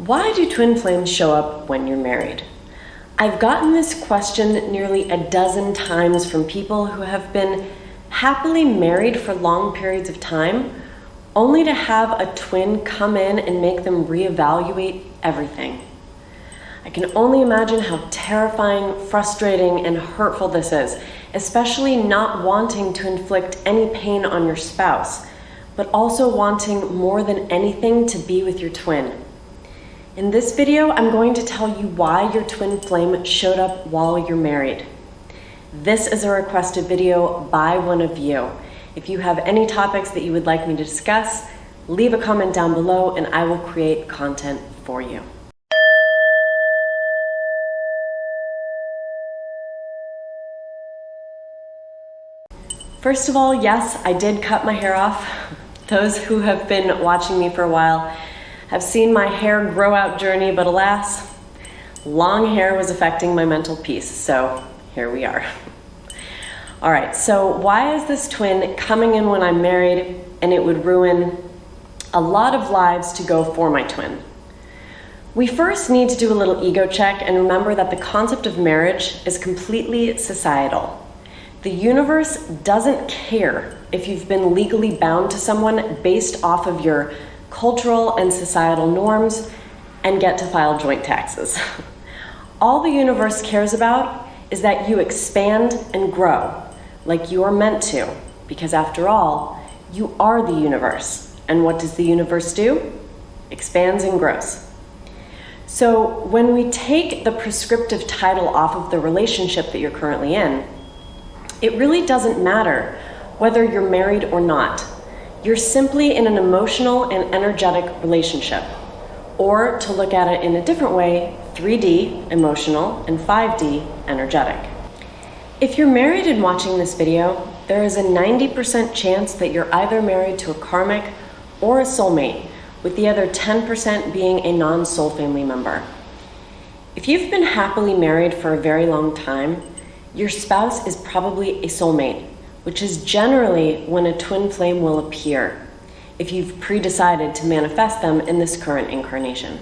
Why do twin flames show up when you're married? I've gotten this question nearly a dozen times from people who have been happily married for long periods of time, only to have a twin come in and make them reevaluate everything. I can only imagine how terrifying, frustrating, and hurtful this is, especially not wanting to inflict any pain on your spouse, but also wanting more than anything to be with your twin. In this video, I'm going to tell you why your twin flame showed up while you're married. This is a requested video by one of you. If you have any topics that you would like me to discuss, leave a comment down below and I will create content for you. First of all, yes, I did cut my hair off. Those who have been watching me for a while have seen my hair grow out journey, but alas, long hair was affecting my mental peace, so here we are. All right, so why is this twin coming in when I'm married and it would ruin a lot of lives to go for my twin? We first need to do a little ego check and remember that the concept of marriage is completely societal. The universe doesn't care if you've been legally bound to someone based off of your cultural and societal norms and get to file joint taxes. All the universe cares about is that you expand and grow like you are meant to, because after all, you are the universe. And what does the universe do? Expands and grows. So when we take the prescriptive title off of the relationship that you're currently in, it really doesn't matter whether you're married or not. You're simply in an emotional and energetic relationship. Or to look at it in a different way, 3D, emotional, and 5D, energetic. If you're married and watching this video, there is a 90% chance that you're either married to a karmic or a soulmate, with the other 10% being a non-soul family member. If you've been happily married for a very long time, your spouse is probably a soulmate, which is generally when a twin flame will appear, if you've pre-decided to manifest them in this current incarnation.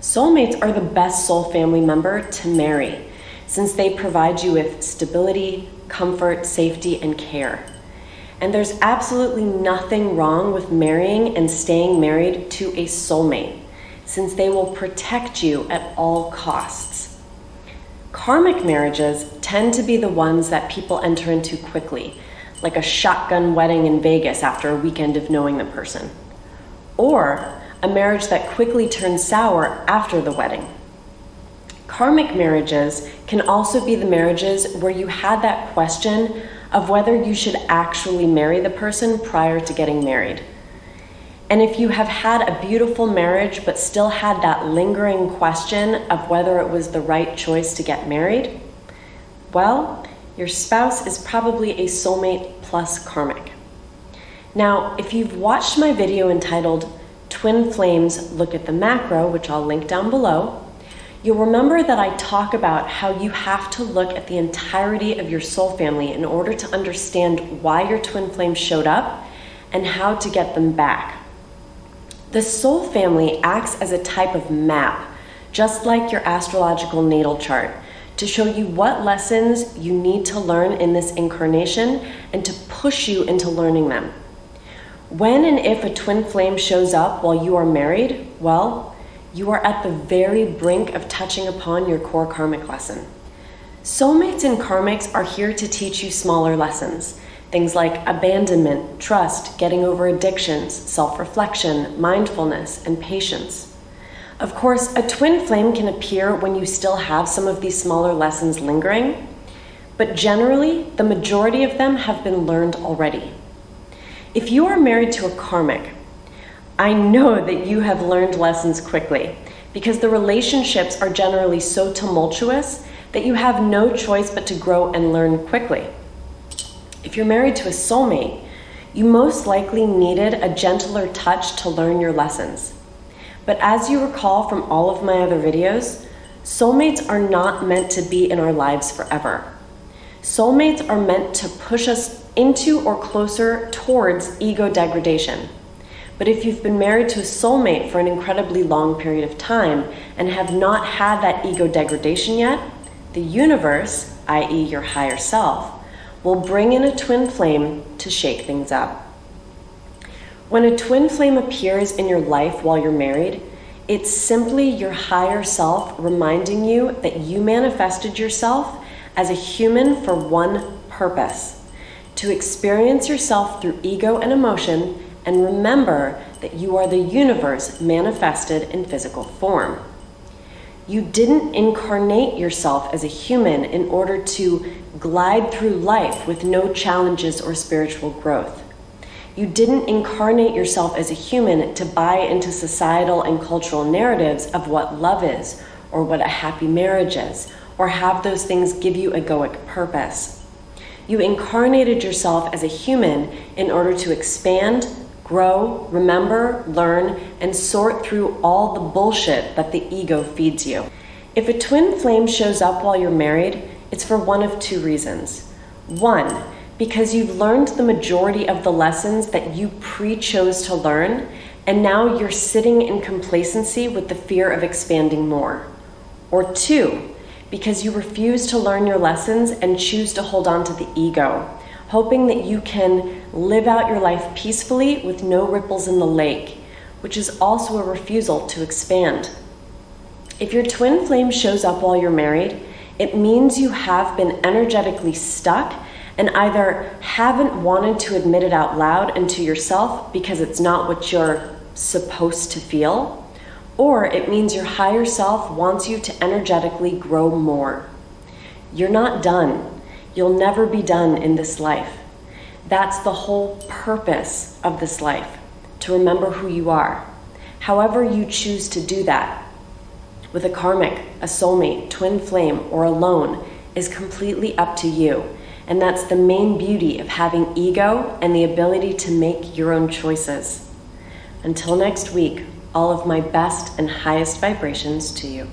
Soulmates are the best soul family member to marry, since they provide you with stability, comfort, safety, and care. And there's absolutely nothing wrong with marrying and staying married to a soulmate, since they will protect you at all costs. Karmic marriages tend to be the ones that people enter into quickly, like a shotgun wedding in Vegas after a weekend of knowing the person. Or a marriage that quickly turns sour after the wedding. Karmic marriages can also be the marriages where you had that question of whether you should actually marry the person prior to getting married. And if you have had a beautiful marriage but still had that lingering question of whether it was the right choice to get married, well, your spouse is probably a soulmate plus karmic. Now, if you've watched my video entitled Twin Flames Look at the Macro, which I'll link down below, you'll remember that I talk about how you have to look at the entirety of your soul family in order to understand why your twin flame showed up and how to get them back. The soul family acts as a type of map, just like your astrological natal chart, to show you what lessons you need to learn in this incarnation and to push you into learning them. When and if a twin flame shows up while you are married, well, you are at the very brink of touching upon your core karmic lesson. Soulmates and karmics are here to teach you smaller lessons. Things like abandonment, trust, getting over addictions, self-reflection, mindfulness, and patience. Of course, a twin flame can appear when you still have some of these smaller lessons lingering, but generally, the majority of them have been learned already. If you are married to a karmic, I know that you have learned lessons quickly, because the relationships are generally so tumultuous that you have no choice but to grow and learn quickly. If you're married to a soulmate, you most likely needed a gentler touch to learn your lessons. But as you recall from all of my other videos, soulmates are not meant to be in our lives forever. Soulmates are meant to push us into or closer towards ego degradation. But if you've been married to a soulmate for an incredibly long period of time and have not had that ego degradation yet, the universe, i.e. your higher self, will bring in a twin flame to shake things up. When a twin flame appears in your life while you're married, it's simply your higher self reminding you that you manifested yourself as a human for one purpose: to experience yourself through ego and emotion, and remember that you are the universe manifested in physical form. You didn't incarnate yourself as a human in order to glide through life with no challenges or spiritual growth. You didn't incarnate yourself as a human to buy into societal and cultural narratives of what love is, or what a happy marriage is, or have those things give you egoic purpose. You incarnated yourself as a human in order to expand, grow, remember, learn, and sort through all the bullshit that the ego feeds you. If a twin flame shows up while you're married, it's for one of two reasons. One, because you've learned the majority of the lessons that you pre-chose to learn, and now you're sitting in complacency with the fear of expanding more. Or two, because you refuse to learn your lessons and choose to hold on to the ego, hoping that you can live out your life peacefully with no ripples in the lake, which is also a refusal to expand. If your twin flame shows up while you're married, it means you have been energetically stuck and either haven't wanted to admit it out loud and to yourself because it's not what you're supposed to feel, or it means your higher self wants you to energetically grow more. You're not done. You'll never be done in this life. That's the whole purpose of this life, to remember who you are. However you choose to do that, with a karmic, a soulmate, twin flame, or alone, is completely up to you. And that's the main beauty of having ego and the ability to make your own choices. Until next week, all of my best and highest vibrations to you.